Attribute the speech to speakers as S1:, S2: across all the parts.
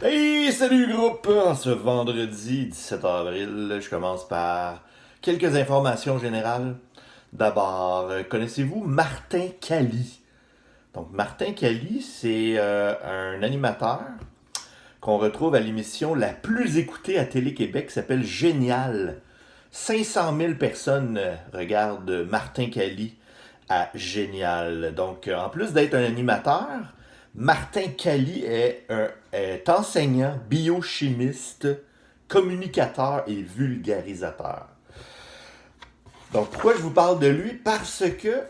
S1: Hey, salut groupe! En ce vendredi 17 avril, je commence par quelques informations générales. D'abord, connaissez-vous Martin Cali? Donc, Martin Cali, c'est un animateur qu'on retrouve à l'émission la plus écoutée à Télé-Québec, qui s'appelle Génial. 500 000 personnes regardent Martin Cali à Génial. Donc, en plus d'être un animateur, Martin Cali est enseignant, biochimiste, communicateur et vulgarisateur. Donc, pourquoi je vous parle de lui? Parce que,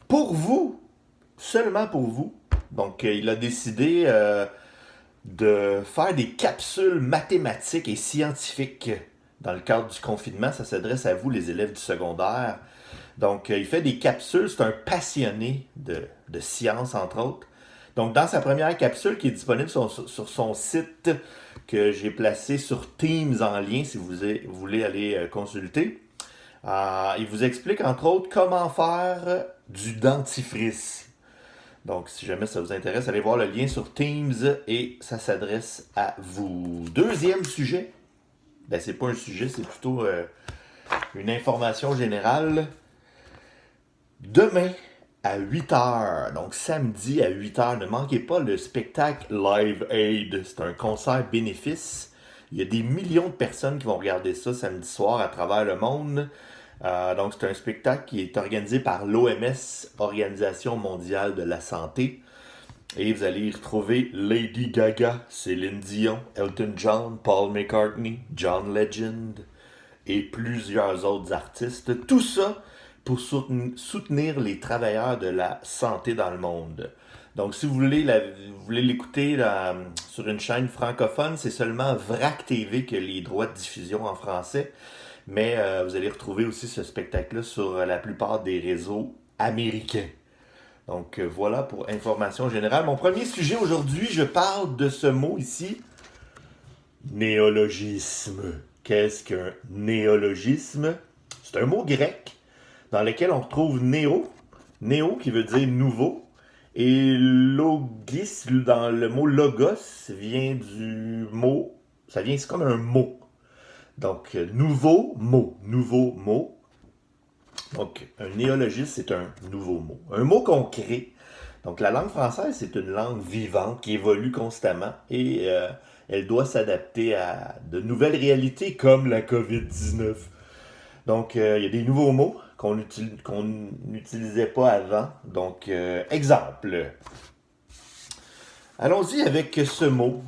S1: pour vous, seulement pour vous, donc il a décidé de faire des capsules mathématiques et scientifiques dans le cadre du confinement. Ça s'adresse à vous, les élèves du secondaire. Donc, il fait des capsules. C'est un passionné de science, entre autres. Donc, dans sa première capsule qui est disponible sur son site que j'ai placé sur Teams en lien si vous voulez aller consulter, il vous explique, entre autres, comment faire du dentifrice. Donc, si jamais ça vous intéresse, allez voir le lien sur Teams et ça s'adresse à vous. Deuxième sujet, ben c'est pas un sujet, c'est plutôt une information générale. Demain à 8h, donc samedi à 8h, ne manquez pas le spectacle Live Aid. C'est un concert bénéfice. Il y a des millions de personnes qui vont regarder ça samedi soir à travers le monde. Donc c'est un spectacle qui est organisé par l'OMS, Organisation mondiale de la santé. Et vous allez y retrouver Lady Gaga, Céline Dion, Elton John, Paul McCartney, John Legend et plusieurs autres artistes. Tout ça pour soutenir les travailleurs de la santé dans le monde. Donc, si vous voulez l'écouter sur une chaîne francophone, c'est seulement VRAC TV qui a les droits de diffusion en français. Mais vous allez retrouver aussi ce spectacle-là sur la plupart des réseaux américains. Donc voilà pour information générale. Mon premier sujet aujourd'hui, je parle de ce mot ici, néologisme. Qu'est-ce qu'un néologisme? C'est un mot grec dans lequel on retrouve néo qui veut dire nouveau, et logis, dans le mot logos, vient du mot, c'est comme un mot. Donc, nouveau mot. Donc, un néologisme, c'est un nouveau mot. Un mot qu'on crée. Donc, la langue française, c'est une langue vivante qui évolue constamment et elle doit s'adapter à de nouvelles réalités comme la COVID-19. Donc, il y a des nouveaux mots qu'on n'utilisait pas avant. Donc, exemple. Allons-y avec ce mot.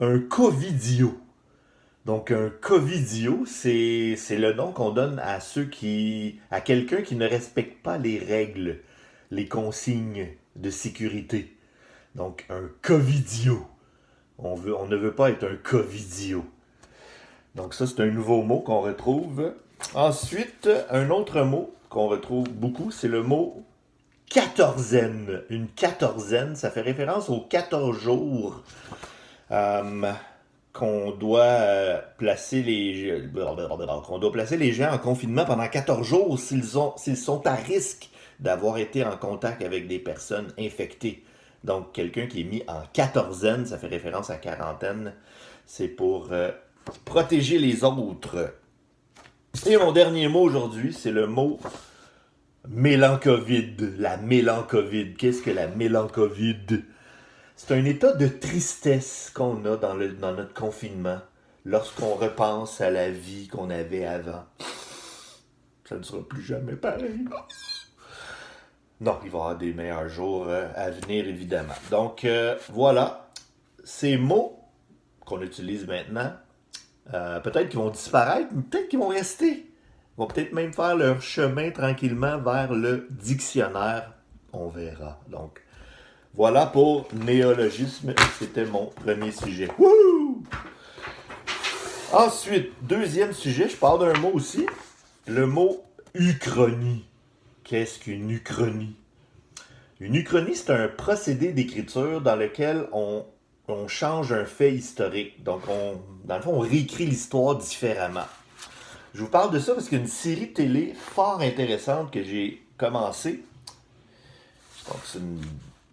S1: Un covidio. Donc, un covidio, c'est le nom qu'on donne à quelqu'un qui ne respecte pas les règles, les consignes de sécurité. Donc, un covidio. On ne veut pas être un covidio. Donc, ça, c'est un nouveau mot qu'on retrouve. Ensuite, un autre mot qu'on retrouve beaucoup, c'est le mot quatorzaine. Une quatorzaine, ça fait référence aux 14 jours euh, qu'on doit placer les gens en confinement pendant 14 jours s'ils sont à risque d'avoir été en contact avec des personnes infectées. Donc, quelqu'un qui est mis en quatorzaine, ça fait référence à quarantaine, c'est pour protéger les autres. Et mon dernier mot aujourd'hui, c'est le mot mélancovide. La mélancovide. Qu'est-ce que la mélancovide? C'est un état de tristesse qu'on a dans notre confinement lorsqu'on repense à la vie qu'on avait avant. Ça ne sera plus jamais pareil. Non, il va y avoir des meilleurs jours à venir, évidemment. Donc, voilà. Ces mots qu'on utilise maintenant, peut-être qu'ils vont disparaître, mais peut-être qu'ils vont rester. Ils vont peut-être même faire leur chemin tranquillement vers le dictionnaire. On verra. Donc, voilà pour néologisme. C'était mon premier sujet. Wouh! Ensuite, deuxième sujet, je parle d'un mot aussi. Le mot uchronie. Qu'est-ce qu'une uchronie? Une uchronie, c'est un procédé d'écriture dans lequel on change un fait historique. Donc, dans le fond, on réécrit l'histoire différemment. Je vous parle de ça parce qu'il y a une série télé fort intéressante que j'ai commencée. Donc,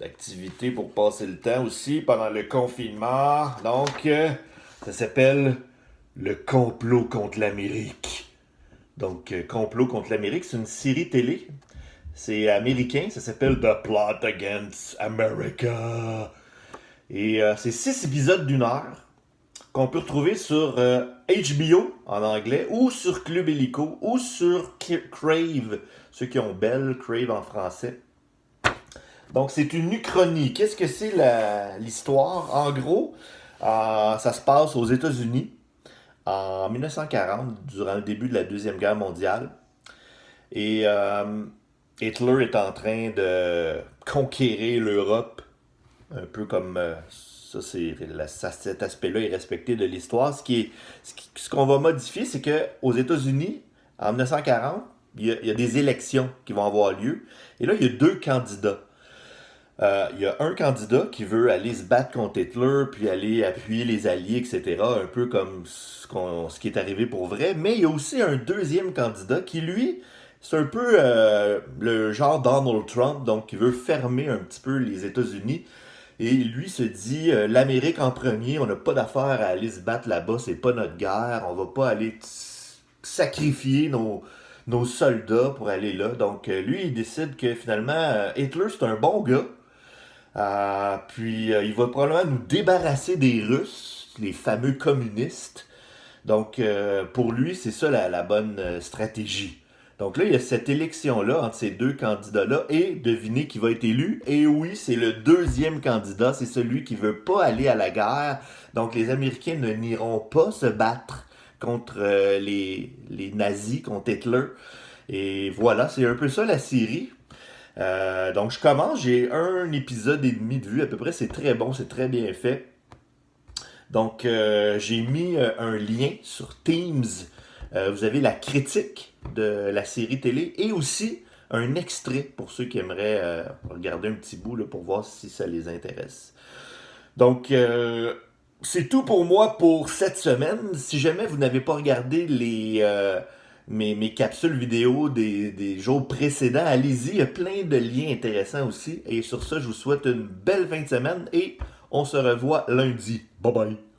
S1: d'activité pour passer le temps aussi pendant le confinement. Donc, ça s'appelle Le complot contre l'Amérique. Donc, Complot contre l'Amérique, c'est une série télé. C'est américain, ça s'appelle The Plot Against America. Et c'est 6 épisodes d'une heure qu'on peut retrouver sur HBO en anglais ou sur Club Illico ou sur Crave, ceux qui ont Bell, Crave en français. Donc c'est une uchronie. Qu'est-ce que c'est l'histoire? En gros, ça se passe aux États-Unis en 1940, durant le début de la Deuxième Guerre mondiale. Et Hitler est en train de conquérir l'Europe, un peu comme cet aspect-là est respecté de l'histoire. Ce qu'on va modifier, c'est qu'aux États-Unis, en 1940, il y a des élections qui vont avoir lieu. Et là, il y a deux candidats. Il y a un candidat qui veut aller se battre contre Hitler, puis aller appuyer les Alliés, etc. Un peu comme ce qui est arrivé pour vrai. Mais il y a aussi un deuxième candidat qui, lui, c'est un peu le genre Donald Trump, donc qui veut fermer un petit peu les États-Unis. Et lui se dit, l'Amérique en premier, on n'a pas d'affaire à aller se battre là-bas, c'est pas notre guerre, on va pas aller sacrifier nos soldats pour aller là. Donc lui, il décide que finalement, Hitler, c'est un bon gars. Puis il va probablement nous débarrasser des Russes, les fameux communistes. Donc pour lui, c'est ça la bonne stratégie. Donc là, il y a cette élection-là entre ces deux candidats-là et devinez qui va être élu. Et oui, c'est le deuxième candidat, c'est celui qui veut pas aller à la guerre. Donc les Américains n'iront pas se battre contre les nazis, contre Hitler. Et voilà, c'est un peu ça la série. Donc je commence, j'ai un épisode et demi de vue à peu près, c'est très bon, c'est très bien fait. Donc j'ai mis un lien sur Teams. Vous avez la critique de la série télé et aussi un extrait pour ceux qui aimeraient regarder un petit bout là, pour voir si ça les intéresse. Donc c'est tout pour moi pour cette semaine. Si jamais vous n'avez pas regardé mes capsules vidéo des jours précédents, allez-y, il y a plein de liens intéressants aussi. Et sur ça, je vous souhaite une belle fin de semaine et on se revoit lundi. Bye bye!